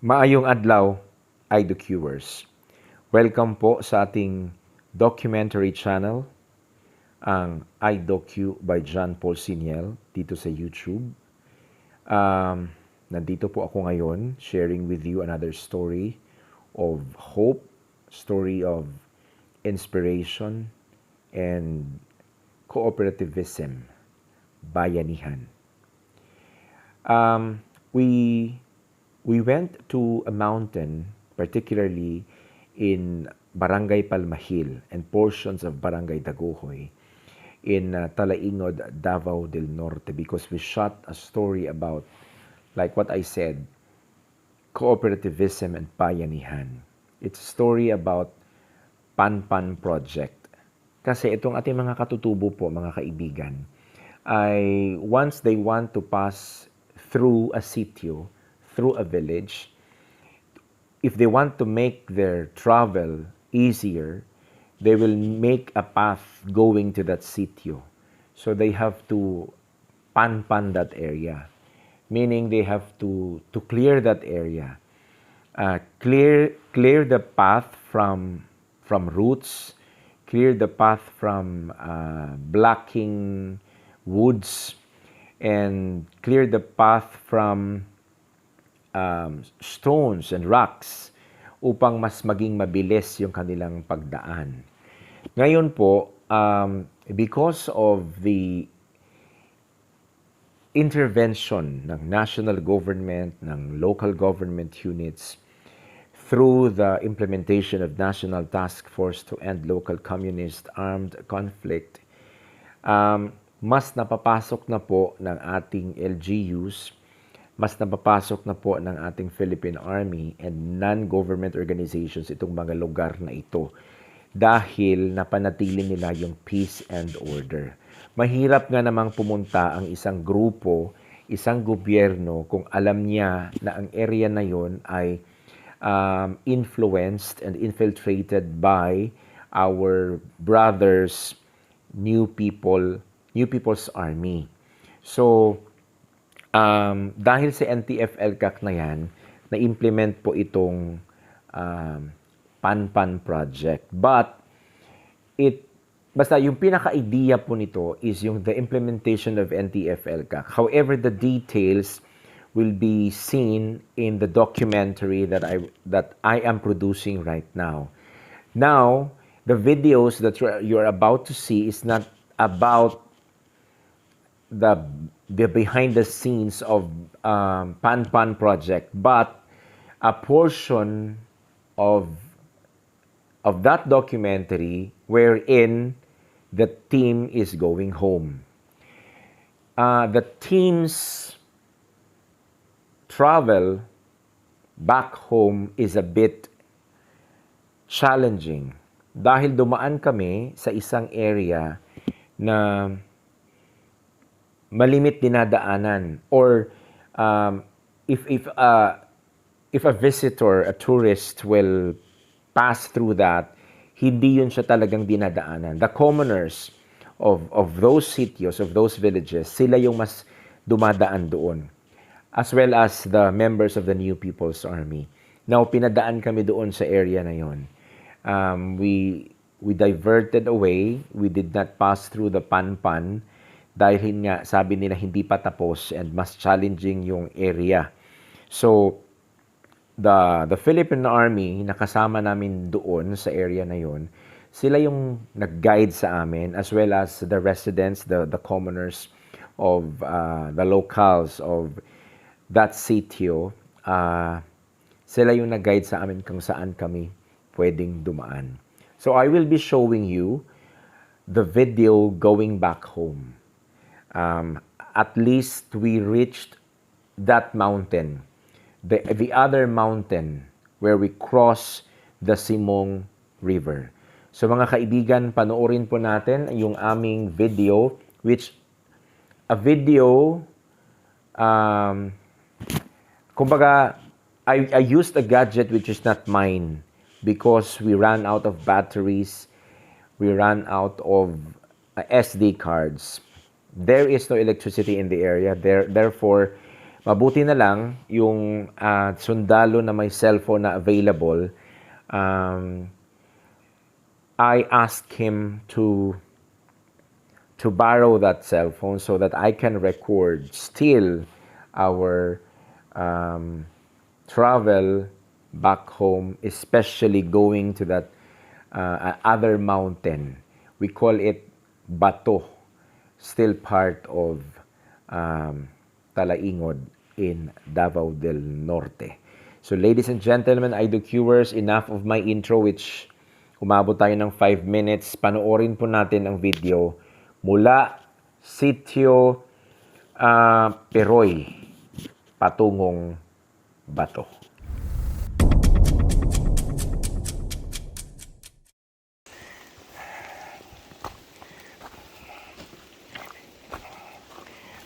Maayong adlaw, iDocuers. Welcome po sa ating documentary channel, ang iDocu by John Paul Siniel, dito sa YouTube. Nandito po ako ngayon, sharing with you another story of hope, story of inspiration, and cooperativism, bayanihan. We went to a mountain, particularly in Barangay Palmahil and portions of Barangay Daguhoy in Talaingod, Davao del Norte, because we shot a story about, like what I said, cooperativism and bayanihan. It's a story about Panpan project. Kasi itong ating mga katutubo po, mga kaibigan, ay once they want to pass through a sitio, through a village, if they want to make their travel easier, they will make a path going to that sitio. So they have to panpan that area, meaning they have to clear that area, clear the path from roots, clear the path from blocking woods, and clear the path from stones and rocks upang mas maging mabilis yung kanilang pagdaan. Ngayon po, because of the intervention ng national government, ng local government units, through the implementation of National Task Force to End Local Communist Armed Conflict, mas napapasok na po ng ating LGUs, mas napapasok na po ng ating Philippine Army and non-government organizations itong mga lugar na ito dahil napanatili nila yung peace and order. Mahirap nga namang pumunta ang isang grupo, isang gobyerno kung alam niya na ang area na yon ay influenced and infiltrated by our brothers, New People's Army. So, dahil sa NTF-ELCAC na yan, na-implement po itong Panpan project. But, basta yung pinaka-idea po nito is yung the implementation of NTF-ELCAC. However, the details will be seen in the documentary that I am producing right now. Now, the videos that you're about to see is not about the behind the scenes of Panpan project, but a portion of that documentary wherein the team is going home. The team's travel back home is a bit challenging dahil dumaan kami sa isang area na malimit dinadaanan, or if a visitor, a tourist will pass through that, hindi yun siya talagang dinadaanan. The commoners of those sitios, of those villages, sila yung mas dumadaan doon, as well as the members of the New People's Army. Now, pinadaan kami doon sa area na yon. We diverted away. We did not pass through the Panpan dahil nga sabi nila hindi pa tapos and mas challenging yung area. So, the Philippine Army, nakasama namin doon sa area na yon, sila yung nag-guide sa amin, as well as the residents, the commoners of the locals of that sitio. Sila yung nag-guide sa amin kung saan kami pwedeng dumaan. So, I will be showing you the video going back home. At least we reached that mountain, the other mountain where we cross the Simong River. So mga kaibigan, panoorin po natin yung aming video, which a video, kumbaga, I used a gadget which is not mine because we ran out of batteries, we ran out of SD cards. There is no electricity in the area. Therefore, Mabuti na lang yung sundalo na may cellphone na available. I asked him to borrow that cell phone so that I can record still our travel back home, especially going to that other mountain. We call it Bato, still part of Talaingod in Davao del Norte. So ladies and gentlemen, docuers, enough of my intro which umabot tayo ng 5 minutes. Panoorin po natin ang video mula Sitio Peroy patungong Bato.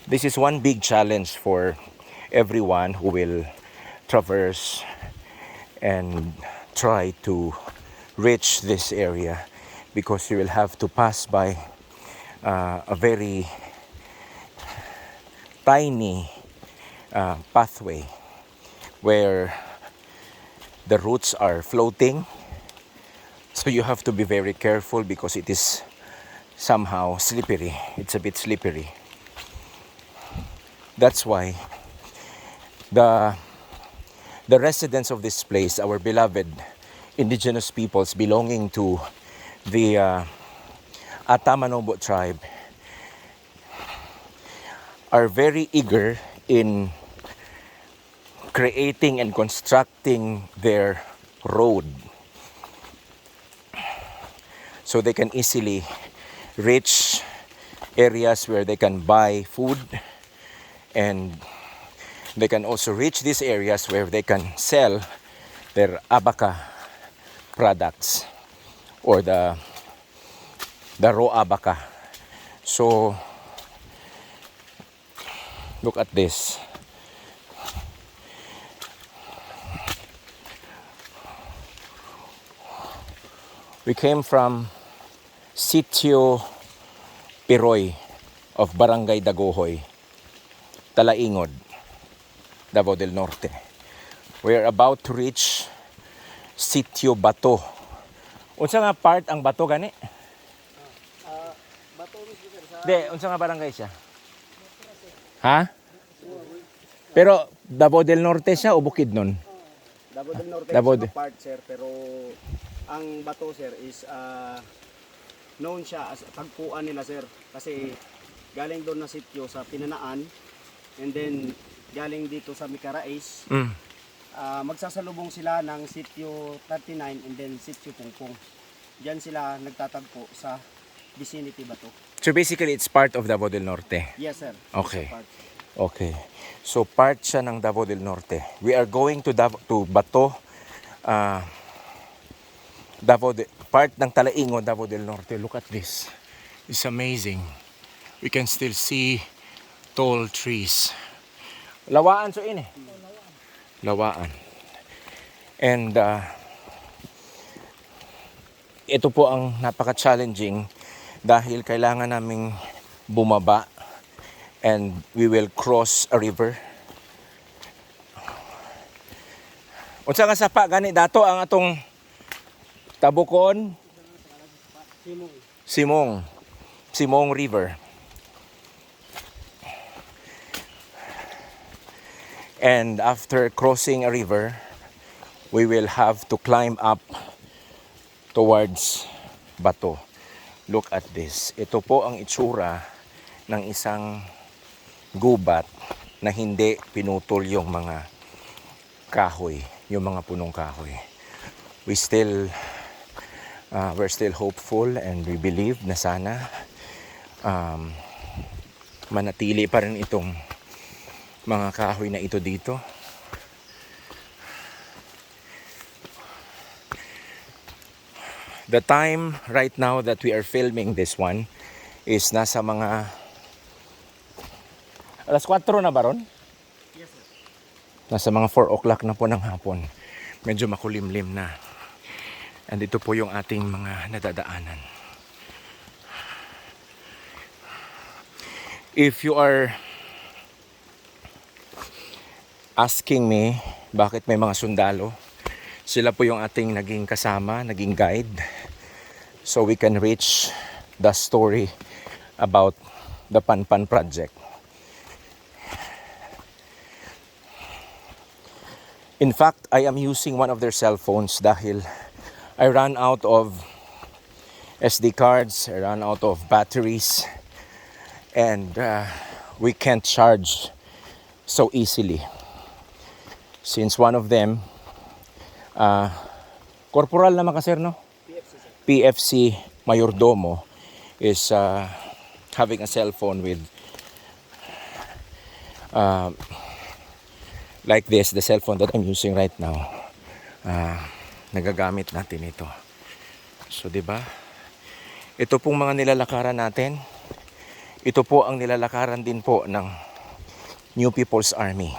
This is one big challenge for everyone who will traverse and try to reach this area, because you will have to pass by a very tiny pathway where the roots are floating, so you have to be very careful because it is somehow slippery. It's a bit slippery. That's why the residents of this place, our beloved indigenous peoples belonging to the MANOBOS tribe, are very eager in creating and constructing their road so they can easily reach areas where they can buy food, and they can also reach these areas where they can sell their abaca products or the raw abaca. So look at this. We came from Sitio Peroy of Barangay Dagohoy, Talaingod, Davao del Norte. We are about to reach Sitio Bato. Unsa nga part ang Bato gani? Bato mismo sir sa De, unsa nga barangay siya? Ha? Pero Davao del Norte siya o Bukidnon? Davao del Norte Davao is part sir, pero ang Bato sir is known siya as tagpuan nila sir, kasi galing doon na sitio sa Pinanaan, and then galing dito sa Micarais. Magsasalubong sila ng sitio 39 and then sitio Pungpong. Diyan sila nagtatagpo sa vicinity Bato. So basically it's part of Davao del Norte. Yes sir. Okay. Part. Okay. So part siya ng Davao del Norte. We are going to Bato, part ng Talaingod, Davao del Norte. Look at this. It's amazing. We can still see tall trees. Lawaan so ini. Lawaan. And ito po ang napaka-challenging dahil kailangan naming bumaba and we will cross a river. Unsa nga sapa gani dato ang atong tabukon? Simong River. And after crossing a river, we will have to climb up towards Bato. Look at this. Ito po ang itsura ng isang gubat na hindi pinutol yung mga kahoy, yung mga punong kahoy. We're still hopeful and we believe na sana manatili pa rin itong mga kahoy na ito dito. The time right now that we are filming this one is nasa mga alas 4 na ba ron? Yes sir. Nasa mga 4 o'clock na po ng hapon. Medyo makulimlim na. And ito po yung ating mga nadadaanan. If you are asking me bakit may mga sundalo. Sila po yung ating naging kasama, naging guide. So we can reach the story about the Panpan project. In fact, I am using one of their cell phones dahil I ran out of SD cards, I ran out of batteries, and we can't charge so easily. Since one of them, corporal naman ka sir, no? PFC Mayordomo is having a cell phone with like this, the cell phone that I'm using right now. Nagagamit natin ito. So, di ba? Ito pong mga nilalakaran natin. Ito po ang nilalakaran din po ng New People's Army.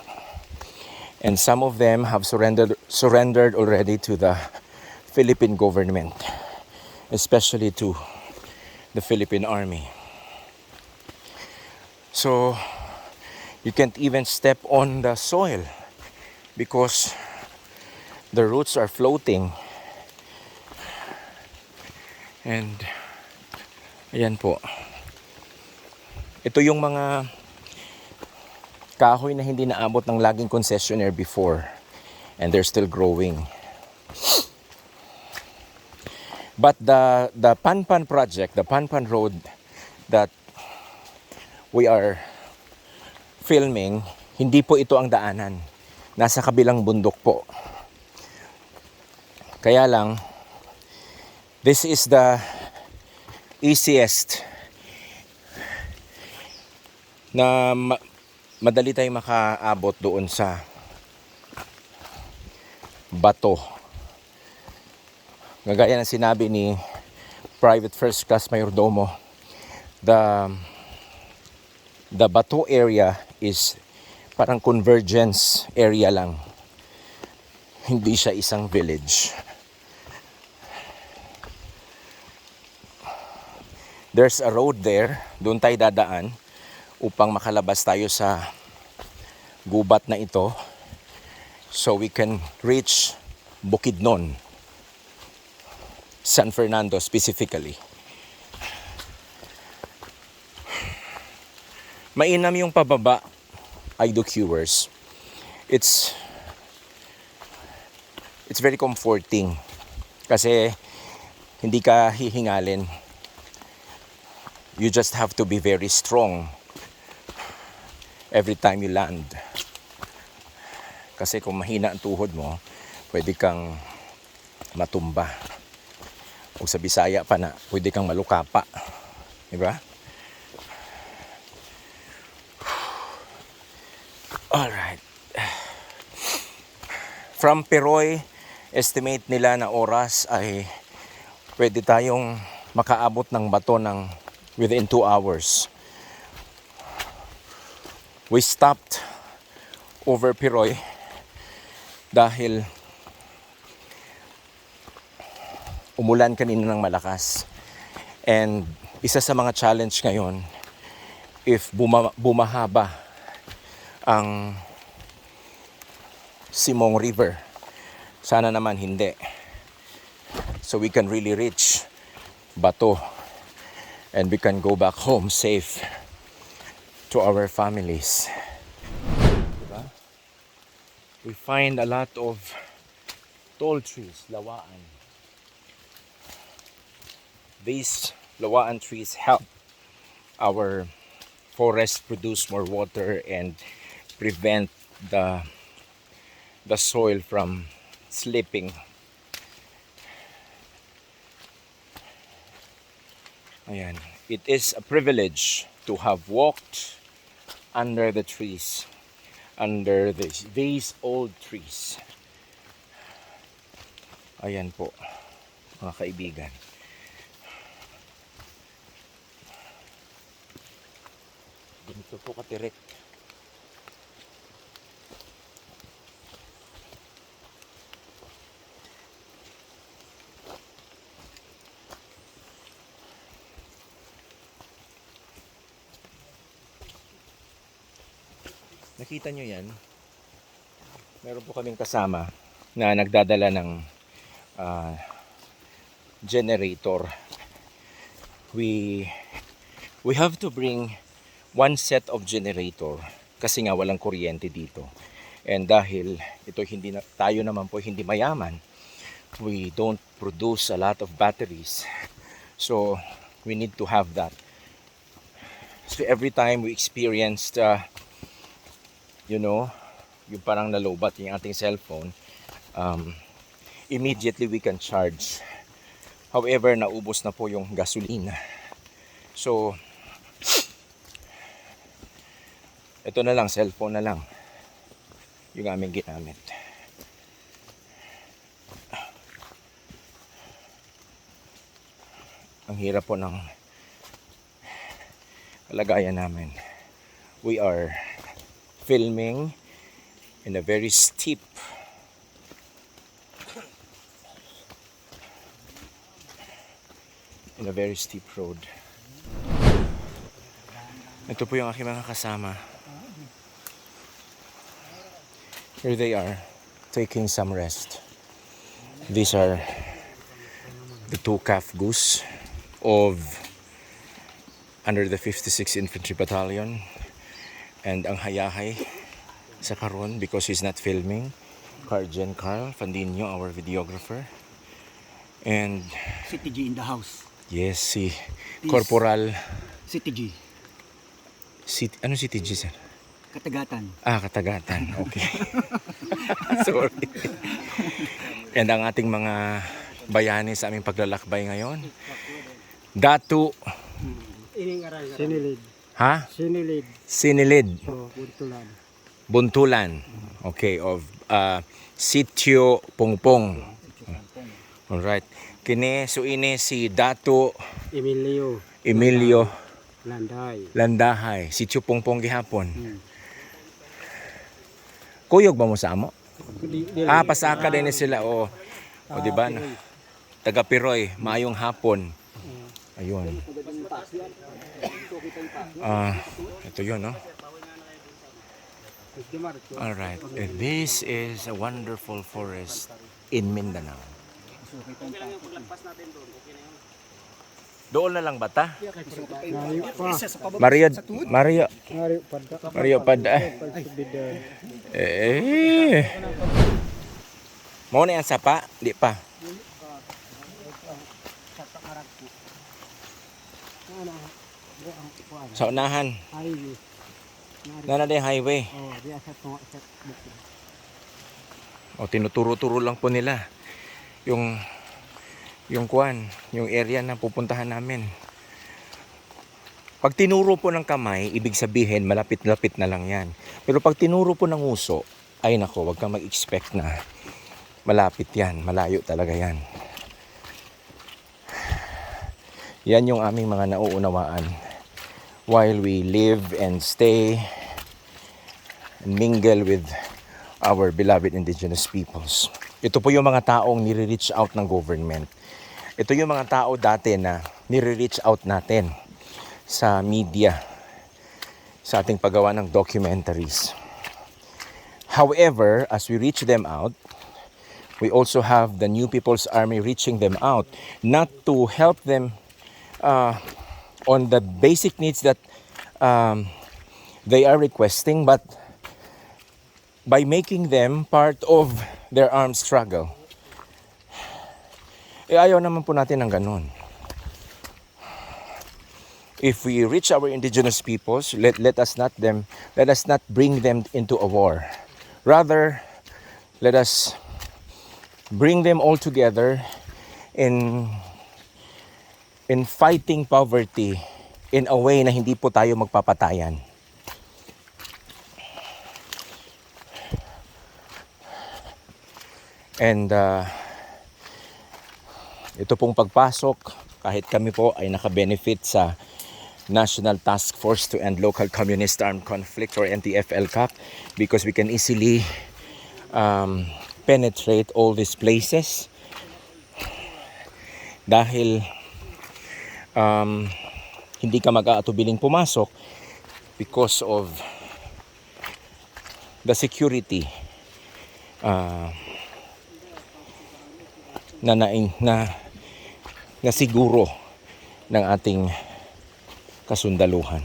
And some of them have surrendered already to the Philippine government, especially to the Philippine Army. So, you can't even step on the soil because the roots are floating. And ayan po. Ito yung mga kahoy na hindi naabot ng laging concessionaire before, and they're still growing. But the Panpan project, the Panpan road that we are filming, hindi po ito ang daanan. Nasa kabilang bundok po. Kaya lang, this is the easiest na madali tayong makaabot doon sa bato. Gagaya ng sinabi ni Private First Class Mayordomo, the bato area is parang convergence area lang. Hindi siya isang village. There's a road there, doon tayo dadaan upang makalabas tayo sa gubat na ito so we can reach Bukidnon, San Fernando specifically. Mainam yung pababa, docuers. It's very comforting kasi hindi ka hihingalin. You just have to be very strong every time you land. Kasi kung mahina ang tuhod mo, pwede kang matumba. O sa Bisaya pa na, pwede kang malukapa. Diba? Alright. From Peroy, estimate nila na oras ay pwede tayong makaabot ng bato ng within 2 hours. We stopped over Peroy dahil umulan kanina ng malakas. And isa sa mga challenge ngayon, if bumahaba ang Simong River, sana naman hindi. So we can really reach Bato and we can go back home safe to our families. Diba? We find a lot of tall trees, lawaan. These lawaan trees help our forest produce more water and prevent the soil from slipping. Ayan. It is a privilege to have walked under the trees, under these old trees. Ayan po, mga kaibigan. Ganito po katirik. Nakita nyo yan? meron po kaming kasama na nagdadala ng generator. We have to bring one set of generator kasi nga walang kuryente dito. And dahil ito tayo naman po hindi mayaman, we don't produce a lot of batteries. So we need to have that. So every time we experienced yung parang nalobat yung ating cellphone, immediately we can charge. However, naubos na po yung gasolina. So ito na lang, cellphone na lang yung aming ginamit. Ang hirap po ng kalagayan namin. We are filming in a very steep road. Ito po yung aking mga kasama. Here they are, taking some rest. These are the 2 calf goose of under the 56th Infantry Battalion, and ang hayahay sa karon because he's not filming, Sergeant Carl Fandinho, our videographer, and CTG in the house. yes, si Corporal CTG. Ano CTG, sir? Katagatan. Katagatan. Okay. Sorry. And ang ating mga bayani sa aming paglalakbay ngayon, Datu. Sinilid. Ha? Sinilid. Sinilid. So, Buntulan. Buntulan. Okay, of Sitio Pongpong. Alright. Kini suine si Datu Emilio Landahay. Sitio Pongpong gihapon. Kuyog ba mo sa amo? Pasaka din sila o di ba? Taga Piroy, maayong hapon. Ayun. Ito yun, no? Alright. This is a wonderful forest in Mindanao. Doon na lang ba ta? Mario Pada. Mau na yan sapa? Di pa. Sa unahan. Na din highway. Tinuturo-turo lang po nila yung area na pupuntahan namin. Pag tinuro po ng kamay, ibig sabihin malapit-lapit na lang yan. Pero pag tinuro po ng uso, ay nako, wag kang mag-expect na malapit yan, malayo talaga yan. Yan yung aming mga nauunawaan while we live and stay and mingle with our beloved indigenous peoples. Ito po yung mga taong nire-reach out ng government. Ito yung mga tao dati na nire-reach out natin sa media, sa ating paggawa ng documentaries. However, as we reach them out, we also have the New People's Army reaching them out, not to help them on the basic needs that they are requesting, but by making them part of their armed struggle. Ayaw naman po natin ng ganun. If we reach our indigenous peoples, let us not bring them into a war. Rather, let us bring them all together in fighting poverty in a way na hindi po tayo magpapatayan. And ito pong pagpasok, kahit kami po ay naka-benefit sa National Task Force to End Local Communist Armed Conflict or NTF-LCAC, because we can easily penetrate all these places dahil hindi ka mag-aatubiling pumasok because of the security ah, na siguro ng ating kasundaluhan.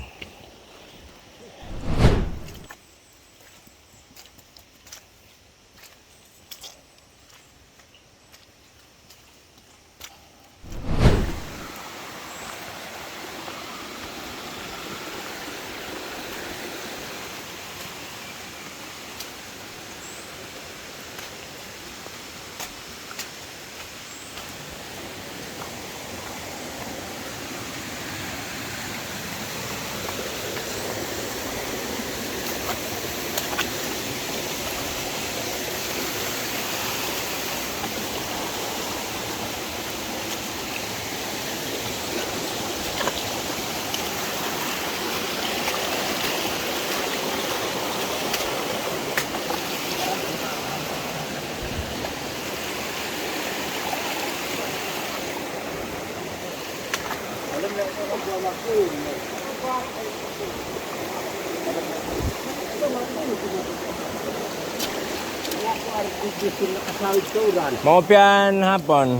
Mau pian hapon.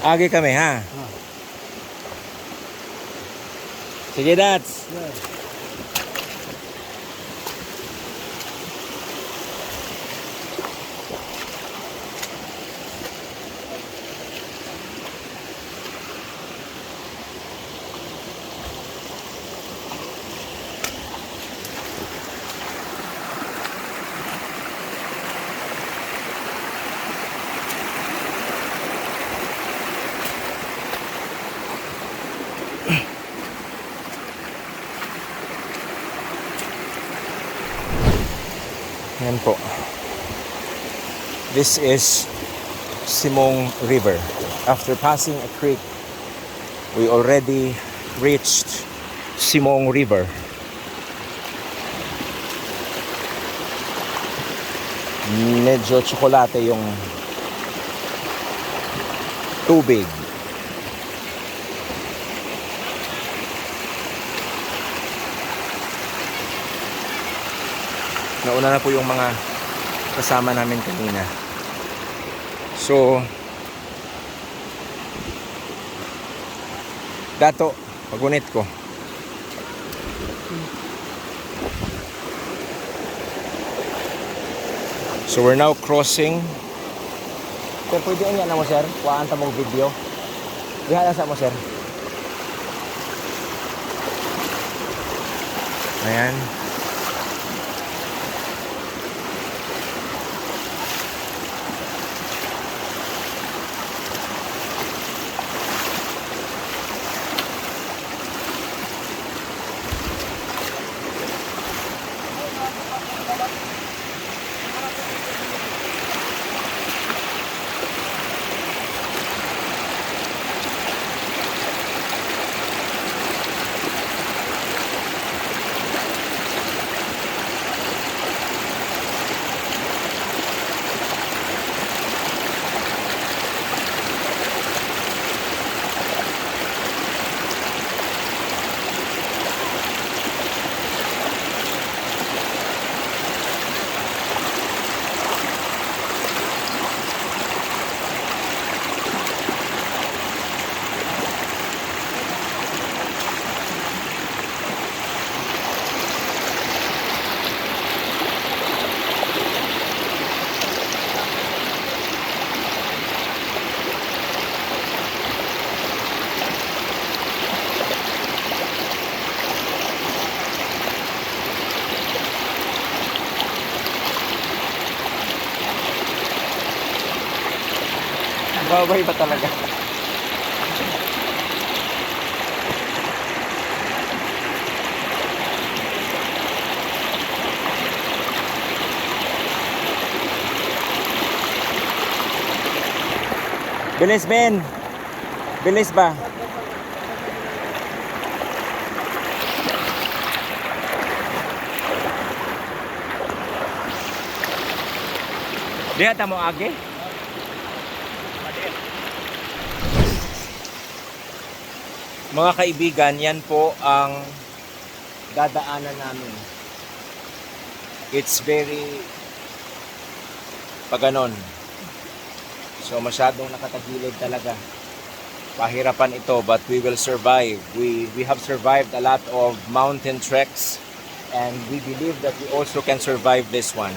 Agi kami ha. Sige, Dats. Yan po. This is Simong River. After passing a creek, we already reached Simong River. Medyo tsokolate yung tubig. Nauna na po yung mga kasama namin kanina. So, dato, pagunit ko. So, we're now crossing. Sir, pwede yan na mo, sir? Kuhaan ta mong video. Dihala sa mo, sir. Ayan. Babay ba talaga? Bilis, Ben. Bilis ba? Diha ta mo agi? Mga kaibigan, yan po ang dadaanan namin. it's very paganon. So masyadong nakatagilid talaga. Pahirapan ito, but we will survive. We have survived a lot of mountain treks, and we believe that we also can survive this one.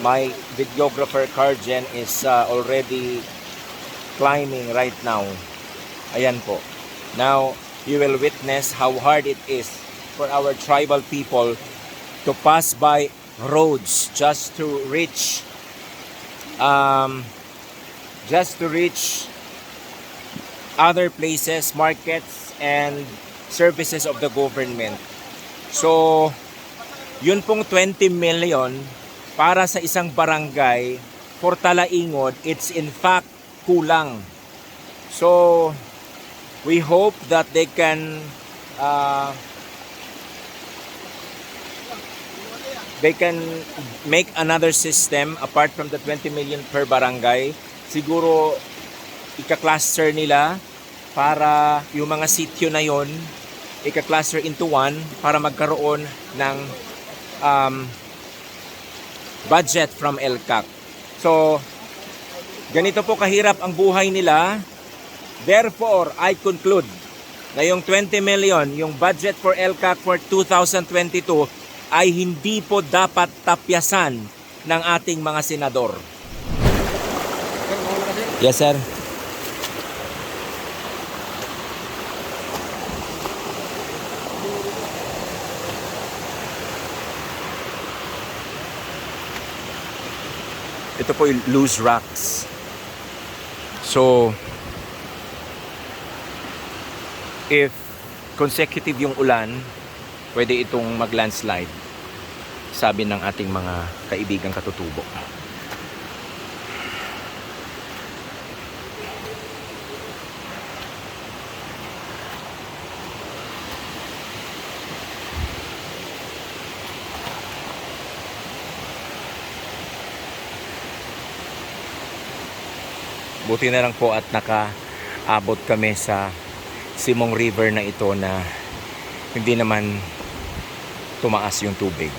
My videographer Carjen is already climbing right now. Ayan po. Now, you will witness how hard it is for our tribal people to pass by roads just to reach other places, markets, and services of the government. So, yun pong 20 million para sa isang barangay for Talaingod, it's in fact kulang. So, we hope that they can make another system apart from the 20 million per barangay. Siguro ika-cluster nila para yung mga sityo na yon ika-cluster into one para magkaroon ng budget from LCAC. So, ganito po kahirap ang buhay nila. Therefore, I conclude na yung 20 million, yung budget for LCAC for 2022 ay hindi po dapat tapyasan ng ating mga senador. Yes, sir. Ito po yung loose rocks. So, if consecutive yung ulan, pwede itong mag-landslide, sabi ng ating mga kaibigang katutubo. Buti na lang po at nakaabot kami sa Simong River na ito na hindi naman tumaas yung tubig.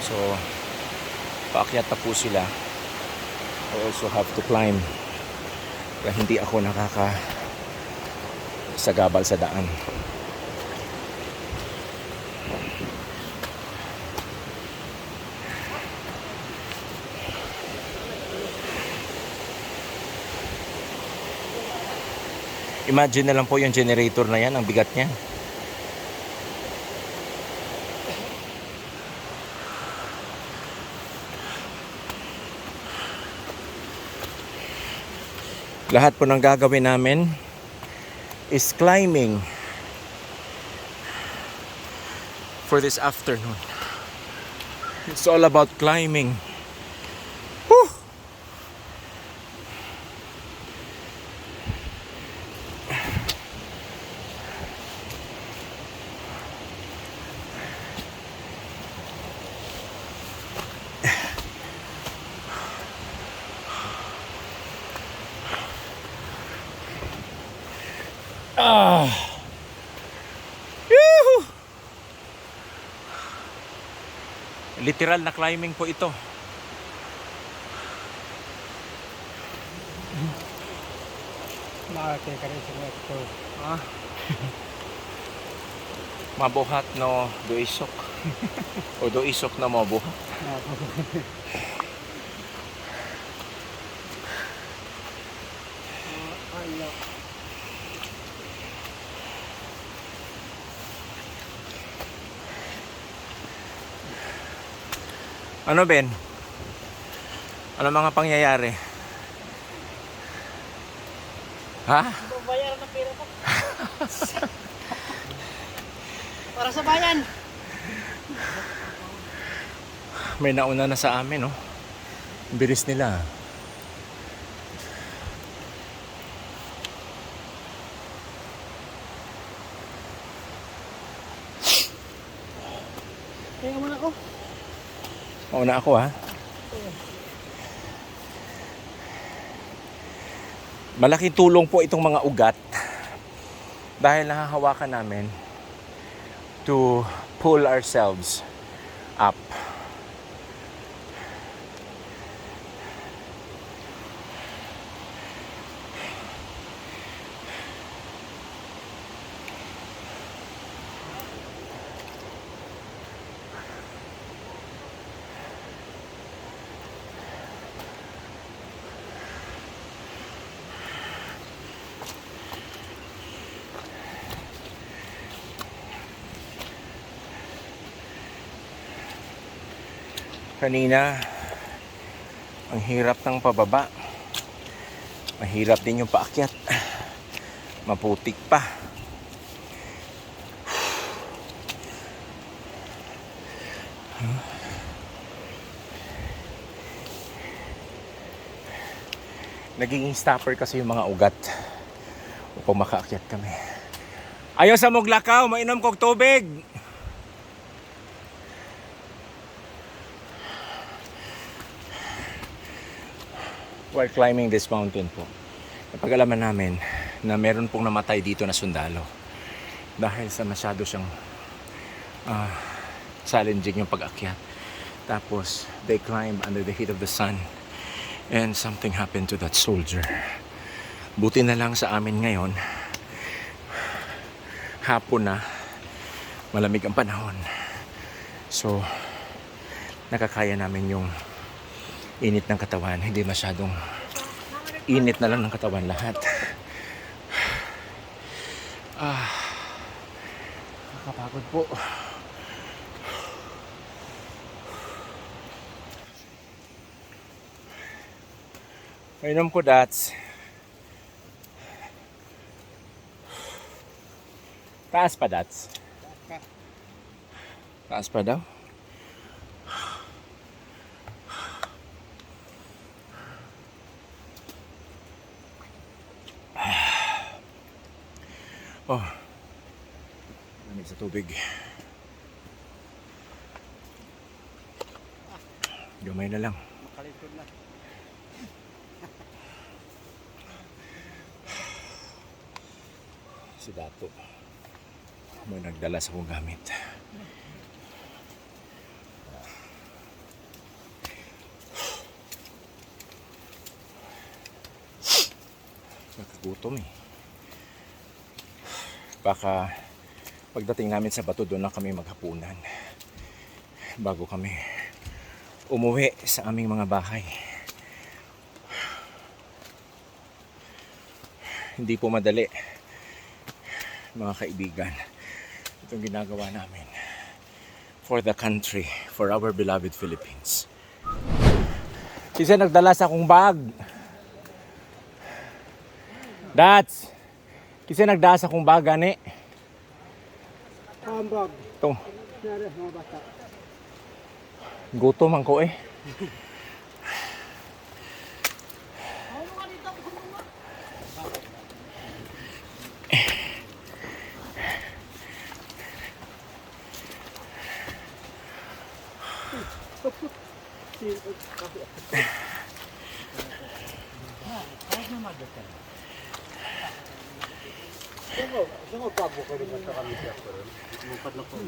So, paakyat na po sila. I also have to climb. Kaya hindi ako sagabal sa daan. Imagine na lang po yung generator na yan, ang bigat niya. Lahat po ng gagawin namin is climbing for this afternoon. It's all about climbing. Whew! Yuhu! Literal na climbing po ito. Mabuhat no doisok. O doisok na mabuhat. Ano Ben? Ano mga pangyayari? Ha? Bayaran ng pera ko. Para sa bayan. May nauna na sa amin, no? Bilis nila. Kaya muna ako. Mauna ako, ha? Malaking tulong po itong mga ugat dahil nahahawakan namin to pull ourselves up. Kanina, ang hirap ng pababa. Mahirap din yung paakyat. Maputik pa. Nagiging stopper kasi yung mga ugat upang makaakyat kami. Ayaw sa Muglakaw, mainom kog tubig. While climbing this mountain po, napag-alaman namin na meron pong namatay dito na sundalo dahil sa masyado siyang challenging yung pag-akyat. Tapos they climbed under the heat of the sun and something happened to that soldier. Buti na lang sa amin ngayon, hapon na, malamig ang panahon, so nakakaya namin yung init ng katawan. Hindi masyadong init na lang ng katawan lahat. Nakakapagod po. Painom ko dats. Taas pa dats. Taas pa daw. Oh, lamig sa tubig. Gamay na lang. Makalikod na. Si Dato may nagdala sa kong gamit. Nakagutom eh. Baka pagdating namin sa bato, doon na kami maghapunan bago kami umuwi sa aming mga bahay. Hindi po madali, mga kaibigan, itong ginagawa namin for the country, for our beloved Philippines. Kasi nagdala sa akong bag. That's kasi nagdala sa akong bag, gani. Ambag. Ito. Nara, mga bata. Gutom ang ko eh.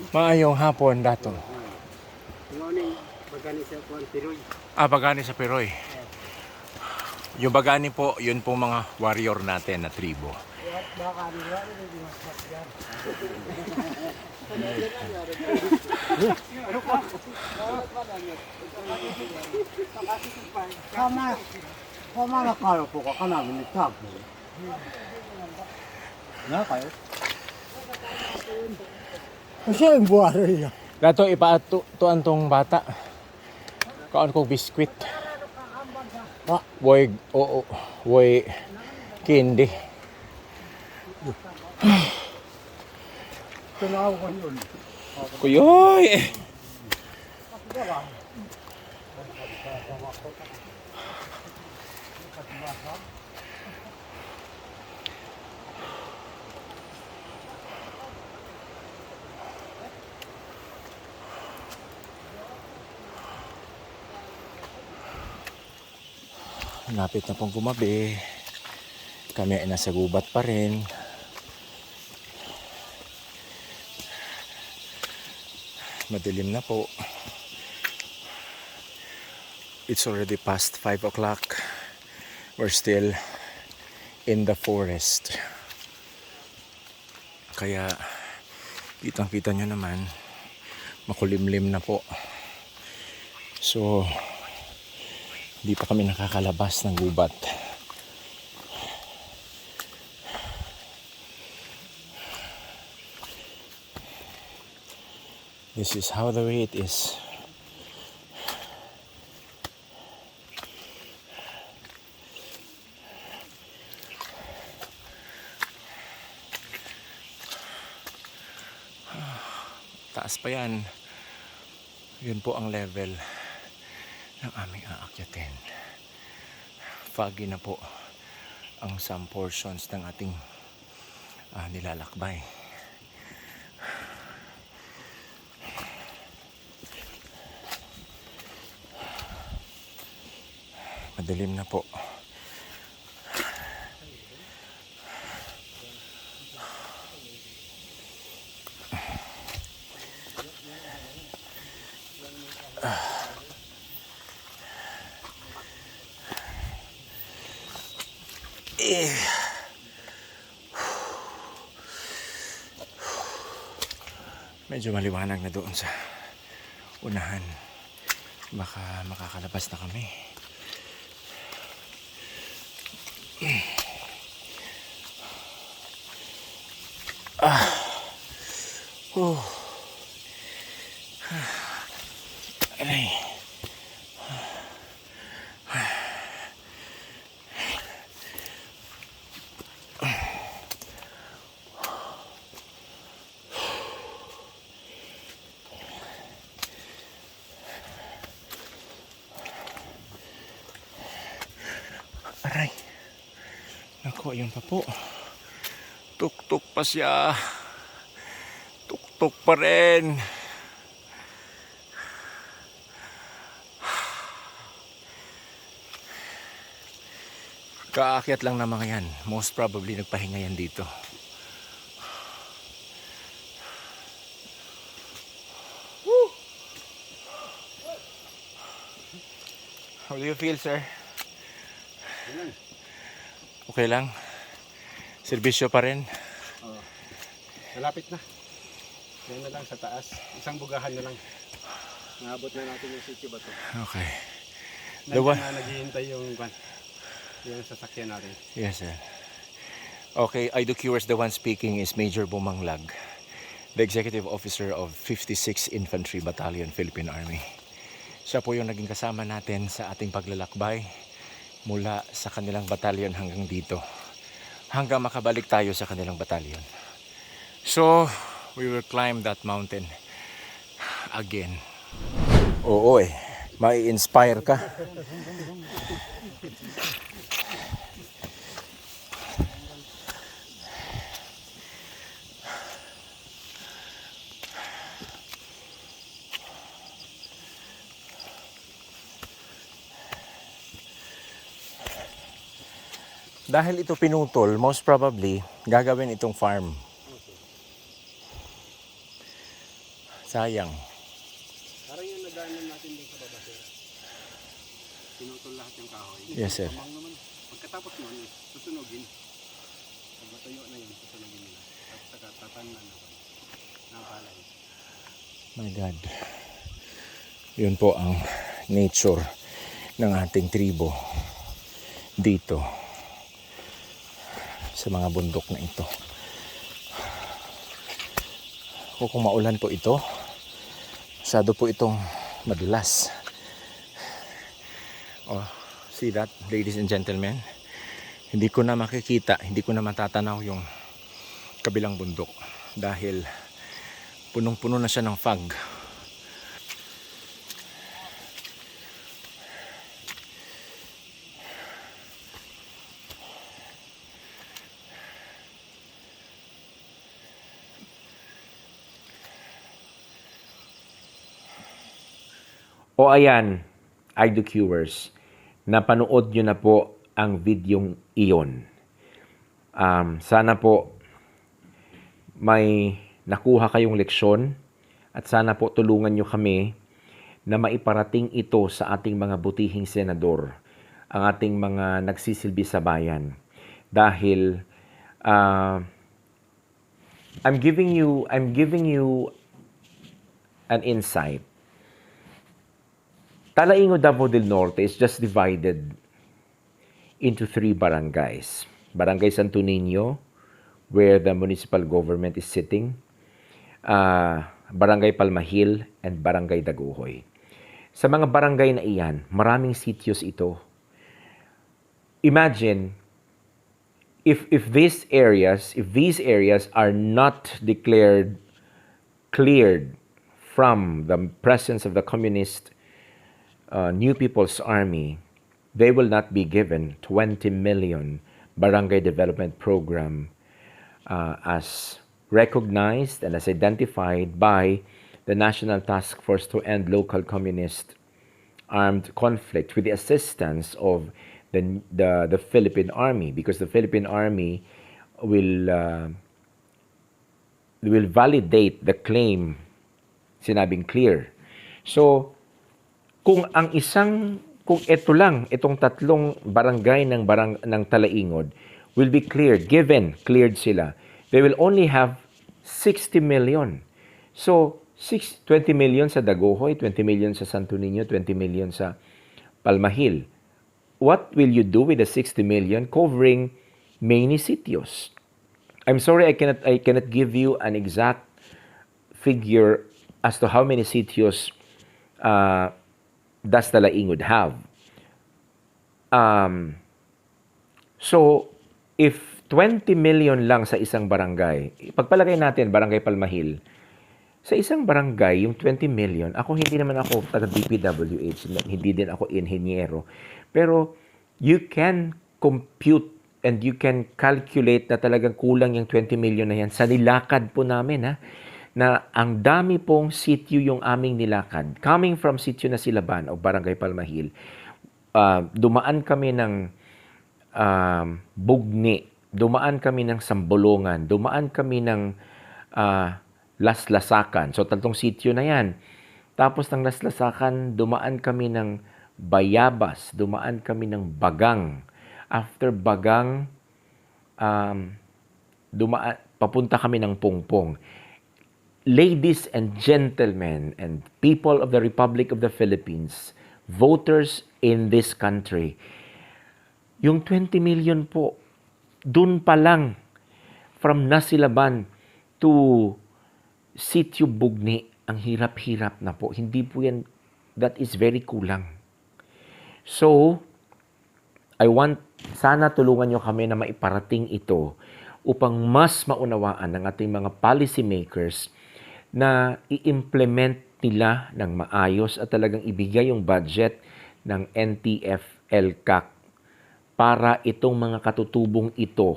Maayong hapon, Dato. Bagani sa Piroy. Yung bagani po, yun po mga warrior natin na tribo. Kama nakalo po ka namin nagtapo. Na kayo? Kasi yung buwari niya. Dato, ipaatuan tong bata. Kaon kong biskwit. Boy, oo, boy, candy. Tinaw ko yun. Kuyoy! Lapit na pong gumabi. Kami ay nasa gubat pa rin. Madilim na po. It's already past 5 o'clock. We're still in the forest. Kaya kitang-kita nyo naman, makulimlim na po. So, hindi pa kami nakakalabas ng gubat. This is how the way it is. Taas pa yan. Yun po ang level ng aming aakyatin. Foggy na po ang some portions ng ating nilalakbay. Madilim na po. Medyo maliwanag na doon sa unahan. Baka makakalabas na kami. Aray. Aray. Nako, yun pa po. Tuk-tuk pa siya. Tuk-tuk pa rin. Kaakyat lang na mga yan. Most probably nagpahinga yan dito. Woo! How do you feel, sir? Okay lang? Serbisyo pa rin? Oo. Malapit na. Yan na lang sa taas. Isang bugahan na lang. Naabot na natin yung sitio ba ito? Okay. Nandiyan na naghihintay yung sasakyan natin. Yes, sir. Okay, IDOCUers, the one speaking is Major Bumanglag, the Executive Officer of 56 Infantry Battalion, Philippine Army. Siya po yung naging kasama natin sa ating paglalakbay mula sa kanilang batalyon hanggang dito. Hanggang makabalik tayo sa kanilang batalyon. So, we will climb that mountain again. Oo eh, mai-inspire ka. Dahil ito pinutol, most probably, gagawin itong farm. Sayang. Parang yung nagaanan natin din sa baba, sir. Pinutol lahat yung kahoy. Yes, sir. Naman. Pagkatapos nun, susunugin. Pag matuyo na yun, susunugin nila. At saka tatanan na palay. My God. Yun po ang nature ng ating tribo dito sa mga bundok na ito. Kung maulan po ito, masyado po itong madulas. Oh, see that, ladies and gentlemen? Hindi ko na makikita, hindi ko na matatanaw yung kabilang bundok dahil punong-puno na siya ng fog. O ayan, IDOCUers, napanood nyo na po ang videong iyon. Sana po may nakuha kayong leksyon at sana po tulungan nyo kami na maiparating ito sa ating mga butihing senador, ang ating mga nagsisilbi sa bayan. Dahil I'm giving you an insight. Talaingod, Davao del Norte is just divided into 3 barangays. Barangay Santo Niño, where the municipal government is sitting, Barangay Palmahil, and Barangay Daguhoy. Sa mga barangay na iyan, maraming sityos ito. Imagine, if these areas are not cleared from the presence of the communist New People's Army, they will not be given 20 million barangay development program as recognized and as identified by the National Task Force to End Local Communist Armed Conflict with the assistance of the Philippine Army, because the Philippine Army will validate the claim sinabing clear. So, kung itong 3 barangay ng Talaingod will be cleared sila, they will only have 60 million. So, 20 million sa Daguhoy, 20 million sa Santo Niño, 20 million sa Palmahil. What will you do with the 60 million covering many sitios? I'm sorry, I cannot give you an exact figure as to how many sitios does Talaingod have. So, if 20 million lang sa isang barangay, pagpalagay natin, Barangay Palmahil, sa isang barangay, yung 20 million, hindi naman ako taga-DPWH, hindi din ako inhenyero, pero you can compute and you can calculate na talagang kulang yung 20 million na yan sa nilakad po namin, na ang dami pong sityo yung aming nilakad. Coming from sityo na Silaban o Barangay Palmahil, dumaan kami ng Bugni, dumaan kami ng Sambolongan, dumaan kami ng Laslasakan. So, 3 sityo na yan. Tapos ng Laslasakan, dumaan kami ng Bayabas, dumaan kami ng Bagang. After Bagang, papunta kami ng Pungpong. Ladies and gentlemen and people of the Republic of the Philippines, voters in this country, yung 20 million po, dun pa lang, from Nasilaban to Sitio Bugni, ang hirap-hirap na po. Hindi po yan, that is very kulang. So, sana tulungan nyo kami na maiparating ito upang mas maunawaan ng ating mga policy makers na i-implement nila ng maayos at talagang ibigay yung budget ng NTF-LCAC para itong mga katutubong ito,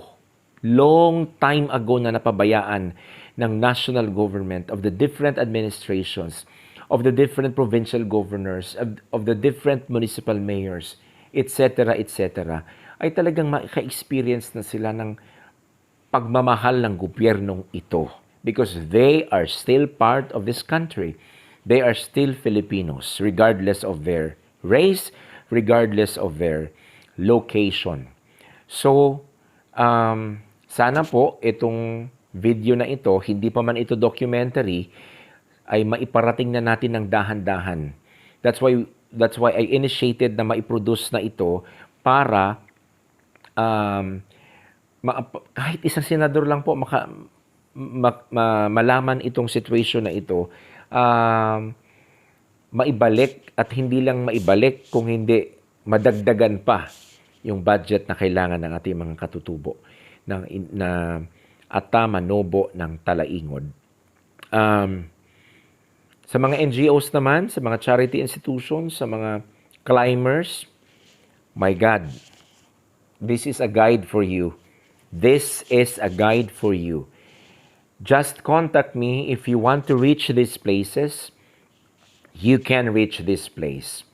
long time ago na napabayaan ng national government, of the different administrations, of the different provincial governors, of the different municipal mayors, etc., ay talagang maka-experience na sila ng pagmamahal ng gobyernong ito. Because they are still part of this country. They are still Filipinos, regardless of their race, regardless of their location. So, sana po itong video na ito, hindi pa man ito documentary, ay maiparating na natin ng dahan-dahan. That's why I initiated na maiproduce na ito para kahit isang senador lang po malaman itong situation na ito, maibalik, at hindi lang maibalik, kung hindi madagdagan pa yung budget na kailangan ng ating mga katutubo na Manobo ng Talaingod. Sa mga NGOs naman, sa mga charity institutions, sa mga climbers, my God, this is a guide for you. This is a guide for you. Just contact me if you want to reach these places. You can reach this place.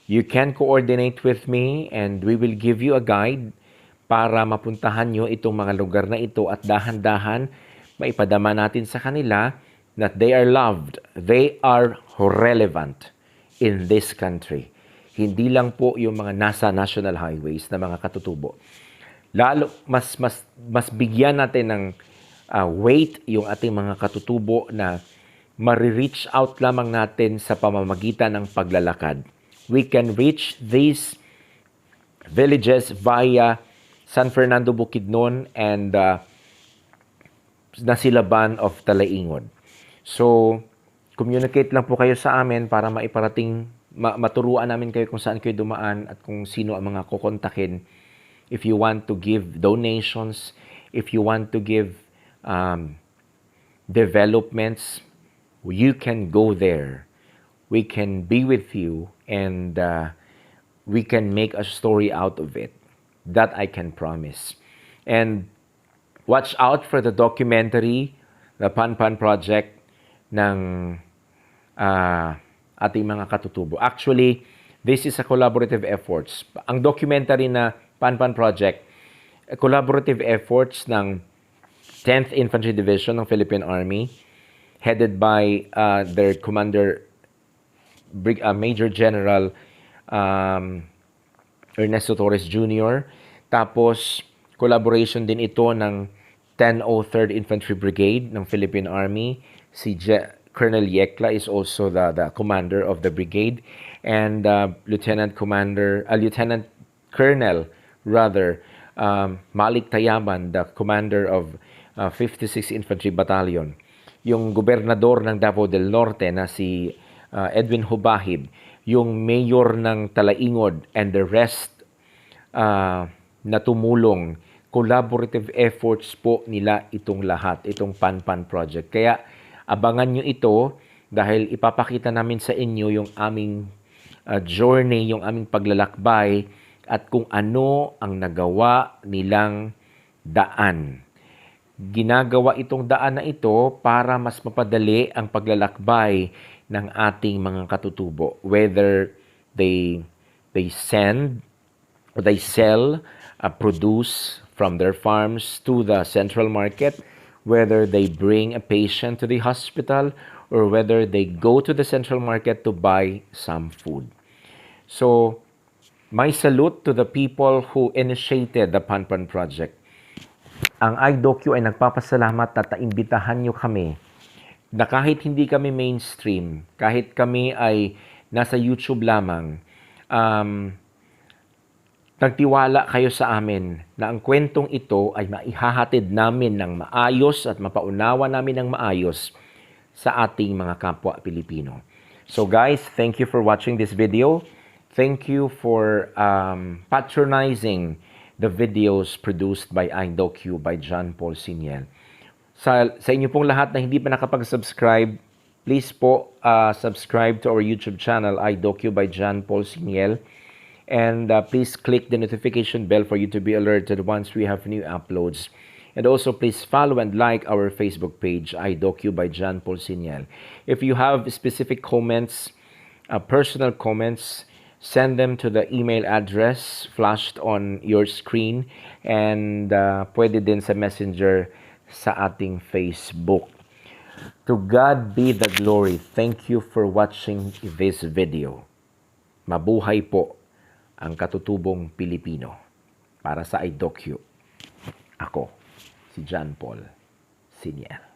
You can coordinate with me and we will give you a guide para mapuntahan nyo itong mga lugar na ito at dahan-dahan maipadama natin sa kanila that they are loved, they are relevant in this country. Hindi lang po yung mga nasa national highways na mga katutubo. Lalo, mas bigyan natin ng weight yung ating mga katutubo na marireach out lamang natin sa pamamagitan ng paglalakad. We can reach these villages via San Fernando Bukidnon and Nasilaban of Talaingod. So, communicate lang po kayo sa amin para maiparating, maturuan namin kayo kung saan kayo dumaan at kung sino ang mga kukontakin. If you want to give donations, if you want to give developments, you can go there. We can be with you and we can make a story out of it. That I can promise. And watch out for the documentary, the Panpan project ng ating mga katutubo. Actually, this is a collaborative efforts. Ang documentary na Panpan project, collaborative efforts ng 10th Infantry Division ng Philippine Army, headed by their commander, Major General Ernesto Torres Jr. Tapos, collaboration din ito ng 1003rd Infantry Brigade ng Philippine Army. Si Colonel Yekla is also the commander of the brigade. And Lieutenant Colonel Malik Tayaman, the commander of 56 Infantry Battalion. Yung gobernador ng Davao del Norte na si Edwin Hubahib, yung mayor ng Talaingod, and the rest na tumulong. Collaborative efforts po nila itong lahat, itong Panpan project. Kaya abangan nyo ito dahil ipapakita namin sa inyo yung aming journey, yung aming paglalakbay at kung ano ang nagawa nilang daan. Ginagawa itong daan na ito para mas mapadali ang paglalakbay ng ating mga katutubo. Whether they send or they sell, produce from their farms to the central market, whether they bring a patient to the hospital, or whether they go to the central market to buy some food. So, my salute to the people who initiated the Panpan project. Ang iDocu ay nagpapasalamat at naimbitahan nyo kami na kahit hindi kami mainstream, kahit kami ay nasa YouTube lamang, nagtiwala kayo sa amin na ang kwentong ito ay maihahatid namin ng maayos at mapaunawa namin ng maayos sa ating mga kapwa Pilipino. So guys, thank you for watching this video. Thank you for patronizing the videos produced by iDocu by John Paul Siniel. Sa inyo pong lahat na hindi pa nakapag-subscribe, please po subscribe to our YouTube channel, iDocu by John Paul Siniel. And please click the notification bell for you to be alerted once we have new uploads. And also please follow and like our Facebook page, iDocu by John Paul Siniel. If you have specific comments, personal comments, send them to the email address flashed on your screen and pwede din sa messenger sa ating Facebook. To God be the glory. Thank you for watching this video. Mabuhay po ang katutubong Pilipino. Para sa iDocu, ako, si John Paul Siniel.